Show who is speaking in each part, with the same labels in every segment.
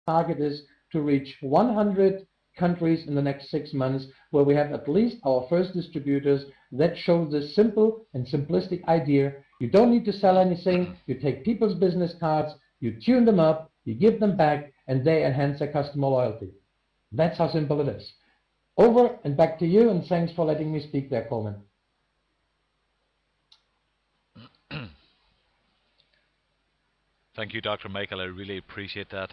Speaker 1: target is to reach 100 countries in the next 6 months, where we have at least our first distributors that show this simple and simplistic idea. You don't need to sell anything. You take people's business cards, you tune them up, you give them back, and they enhance their customer loyalty. That's how simple it is. Over and back to you, and thanks for letting me speak there, Coleman.
Speaker 2: Thank you, Dr. Michael. I really appreciate that.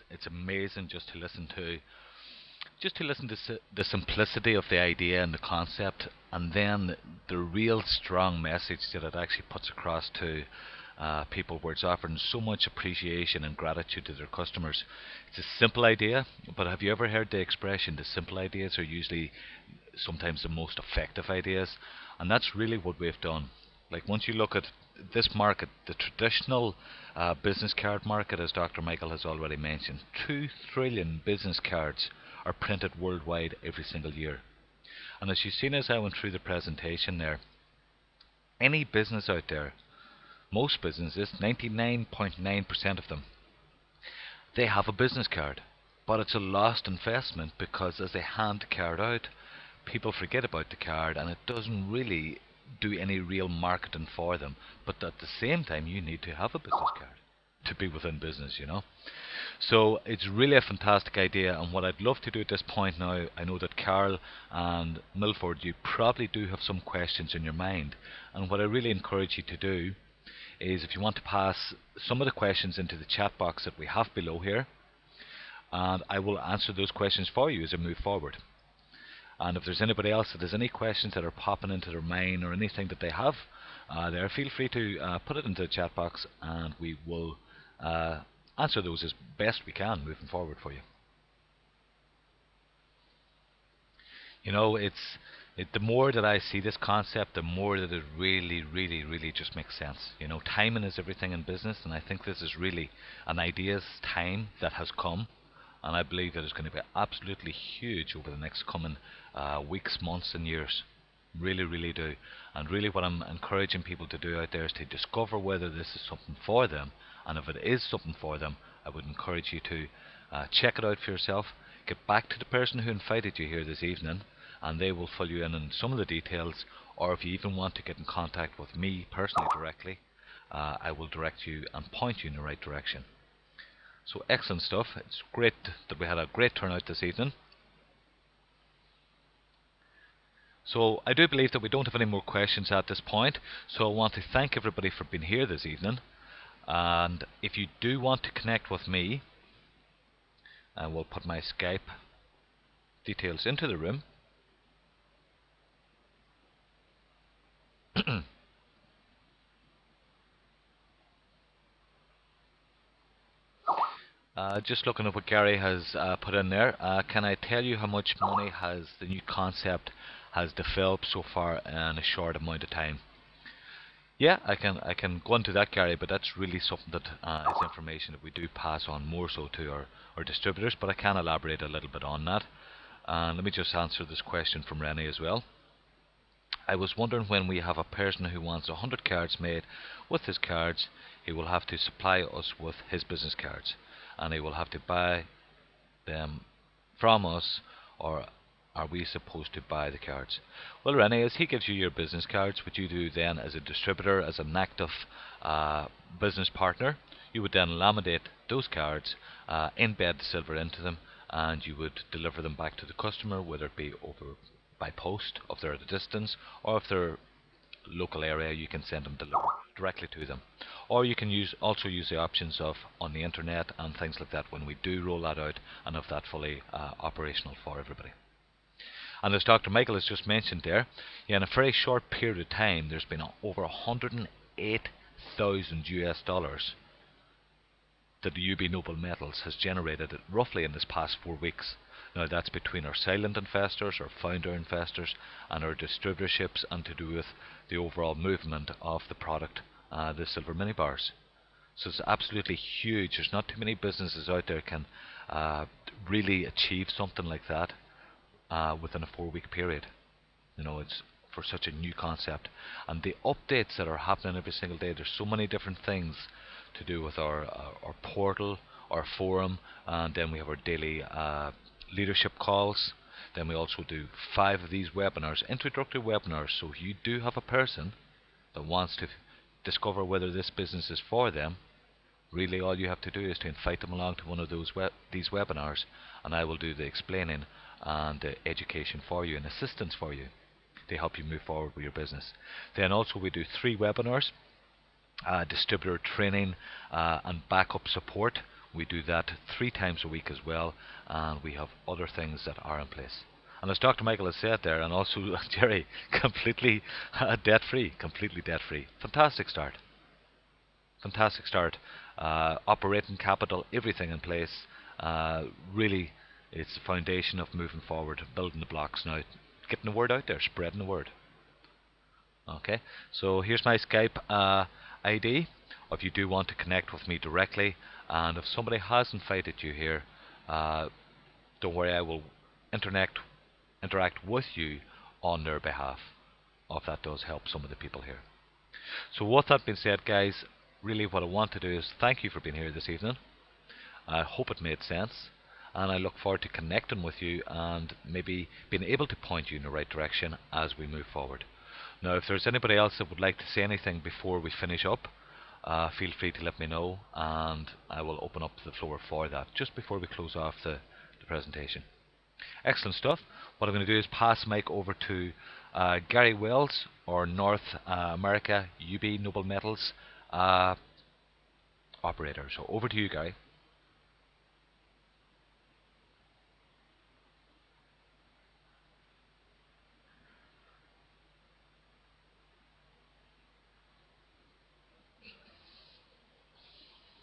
Speaker 2: It's amazing just to listen to the simplicity of the idea and the concept, and then the real strong message that it actually puts across to people, where it's offering so much appreciation and gratitude to their customers. It's a simple idea, but have you ever heard the expression, the simple ideas are usually sometimes the most effective ideas? And that's really what we've done. Like, once you look at this market, the traditional business card market, as Dr. Michael has already mentioned, 2 trillion business cards are printed worldwide every single year. And as you've seen as I went through the presentation there, any business out there, most businesses, 99.9% of them, they have a business card. But it's a lost investment, because as they hand the card out, people forget about the card, and it doesn't really do any real marketing for them. But at the same time, you need to have a business card to be within business, you know. So it's really a fantastic idea, and what I'd love to do at this point now, I know that Carl and Milford, you probably do have some questions in your mind, and what I really encourage you to do is, if you want to pass some of the questions into the chat box that we have below here, and I will answer those questions for you as I move forward. And if there's anybody else that has any questions that are popping into their mind, or anything that they have there, feel free to put it into the chat box, and we will answer those as best we can moving forward for you. You know, the more that I see this concept, the more that it really just makes sense. You know, timing is everything in business, and I think this is really an idea's time that has come. And I believe that it's going to be absolutely huge over the next coming weeks, months and years. Really do. And really what I'm encouraging people to do out there is to discover whether this is something for them. And if it is something for them, I would encourage you to check it out for yourself. Get back to the person who invited you here this evening, and they will fill you in on some of the details. Or if you even want to get in contact with me personally directly, I will direct you and point you in the right direction. So excellent stuff. It's great that we had a great turnout this evening. So I do believe that we don't have any more questions at this point. So I want to thank everybody for being here this evening. And if you do want to connect with me, I will put my Skype details into the room. Just looking at what Gary has put in there. Can I tell you how much money has the new concept has developed so far in a short amount of time? Yeah, I can go into that, Gary, but that's really something that is information that we do pass on more so to our distributors, but I can elaborate a little bit on that. And let me just answer this question from Rennie as well. I was wondering, when we have a person who wants 100 cards made with his cards, he will have to supply us with his business cards, and he will have to buy them from us, or are we supposed to buy the cards? Well, Rennie, as he gives you your business cards, what you do then as a distributor, as an active business partner, you would then laminate those cards, embed the silver into them, and you would deliver them back to the customer, whether it be over by post if they're at a distance, or if they're local area, you can send them directly to them. Or you can also use the options of on the internet and things like that when we do roll that out and have that fully operational for everybody. And as Dr. Michael has just mentioned there, in a very short period of time, there's been over 108,000 US dollars that the UB Noble Metals has generated roughly in this past 4 weeks. Now that's between our silent investors, our founder investors, and our distributorships, and to do with the overall movement of the product, the silver mini bars. So it's absolutely huge. There's not too many businesses out there can really achieve something like that within a 4-week period. You know, it's for such a new concept, and the updates that are happening every single day. There's so many different things to do with our portal, our forum, and then we have our daily leadership calls. Then we also do 5 of these webinars, introductory webinars. So if you do have a person that wants to discover whether this business is for them, really all you have to do is to invite them along to one of these webinars, and I will do the explaining and the education for you and assistance for you to help you move forward with your business. Then also we do 3 webinars, distributor training and backup support. We do that 3 times a week as well, and we have other things that are in place. And as Dr. Michael has said there, and also Jerry, completely debt-free, completely debt-free. Fantastic start. Fantastic start. Operating capital, everything in place. Really, it's the foundation of moving forward, building the blocks now, getting the word out there, spreading the word. Okay, so here's my Skype ID if you do want to connect with me directly, and if somebody has invited you here, don't worry, I will interact with you on their behalf if that does help some of the people here. So with that being said, guys, really what I want to do is thank you for being here this evening. I hope it made sense, and I look forward to connecting with you and maybe being able to point you in the right direction as we move forward. Now, if there's anybody else that would like to say anything before we finish up, feel free to let me know, and I will open up the floor for that just before we close off the presentation. Excellent stuff. What I'm going to do is pass the mic over to Gary Wells, or North America UB Noble Metals operator. So over to you, Gary.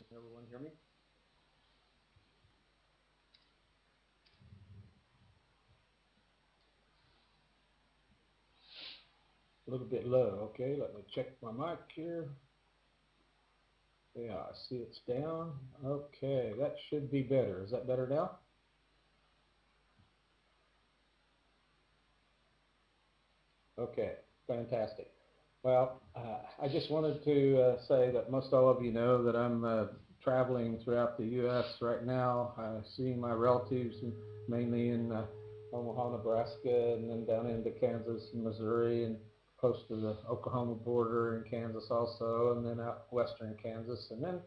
Speaker 3: Can everyone hear me? A little bit low. Okay, let me check my mic here. Yeah, I see it's down. Okay, that should be better. Is that better now? Okay, fantastic. Well, I just wanted to say that most all of you know that I'm traveling throughout the U.S. right now, seeing my relatives mainly in Omaha, Nebraska, and then down into Kansas and Missouri, and close to the Oklahoma border, and Kansas also, and then out western Kansas. And then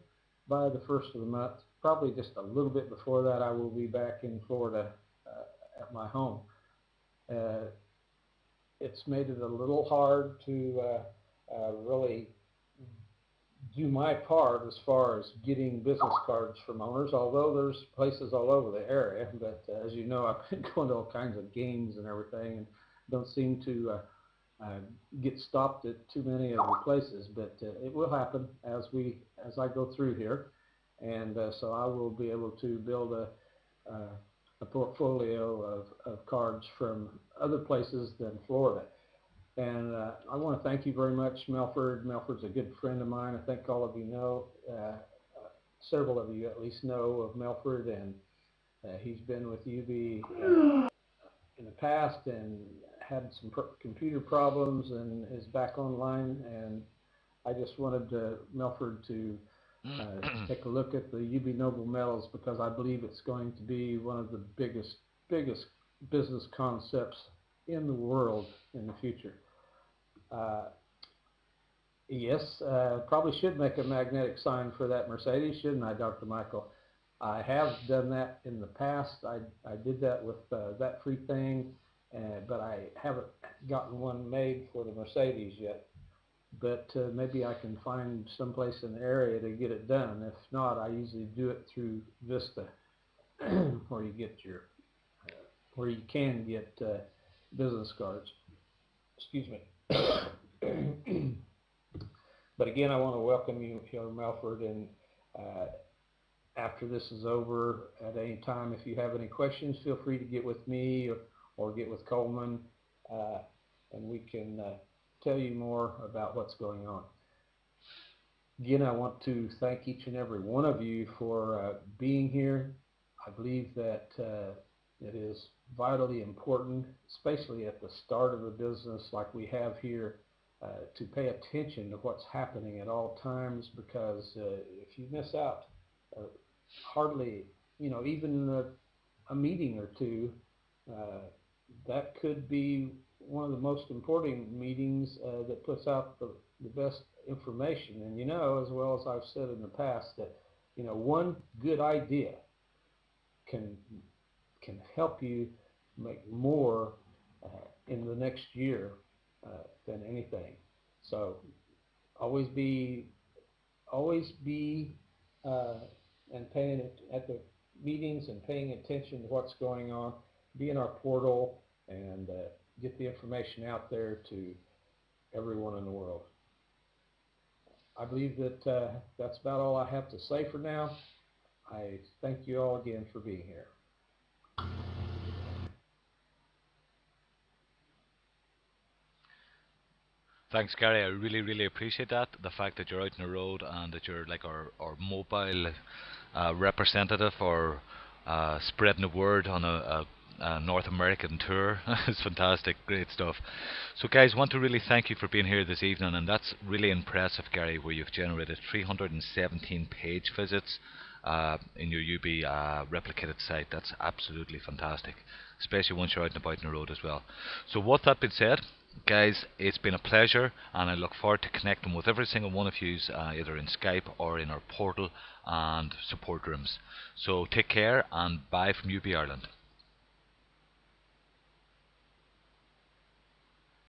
Speaker 3: by the first of the month, probably just a little bit before that, I will be back in Florida at my home. It's made it a little hard to really do my part as far as getting business cards from owners, although there's places all over the area. But as you know, I've been going to all kinds of games and everything, and don't seem to get stopped at too many of the places. But it will happen as I go through here, and so I will be able to build a portfolio of cards from other places than Florida. And I want to thank you very much, Melford. Melford's a good friend of mine. I think all of you know, several of you at least know of Melford, and he's been with UB in the past and had some computer problems and is back online. And I just wanted Melford to take a look at the UB Noble Metals, because I believe it's going to be one of the biggest business concepts in the world in the future. Yes, probably should make a magnetic sign for that Mercedes, shouldn't I, Dr. Michael? I have done that in the past. I did that with that free thing, but I haven't gotten one made for the Mercedes yet. But maybe I can find someplace in the area to get it done. If not, I usually do it through Vista, where you get your, where you can get business cards. Excuse me. But again, I want to welcome you here, Melford, and after this is over, at any time, if you have any questions, feel free to get with me or get with Coleman, and we can tell you more about what's going on. Again, I want to thank each and every one of you for being here. I believe that it is vitally important, especially at the start of a business like we have here, to pay attention to what's happening at all times, because if you miss out, hardly, even a meeting or two, uh, that could be one of the most important meetings that puts out the best information. And as well as I've said in the past, that one good idea can help you make more in the next year than anything. So always be always be uh, and paying it at the meetings and paying attention to what's going on. Be in our portal and get the information out there to everyone in the world. I believe that that's about all I have to say for now. I thank you all again for being here.
Speaker 2: Thanks, Gary. I really, really appreciate that. The fact that you're out on the road and that you're like our mobile representative or spreading the word on a North American tour. It's fantastic, great stuff. So, guys, want to really thank you for being here this evening, and that's really impressive, Gary, where you've generated 317 page visits in your UB replicated site. That's absolutely fantastic, especially once you're out and about on the road as well. So, with that being said, guys, it's been a pleasure, and I look forward to connecting with every single one of you, either in Skype or in our portal and support rooms. So take care, and bye from UB Ireland.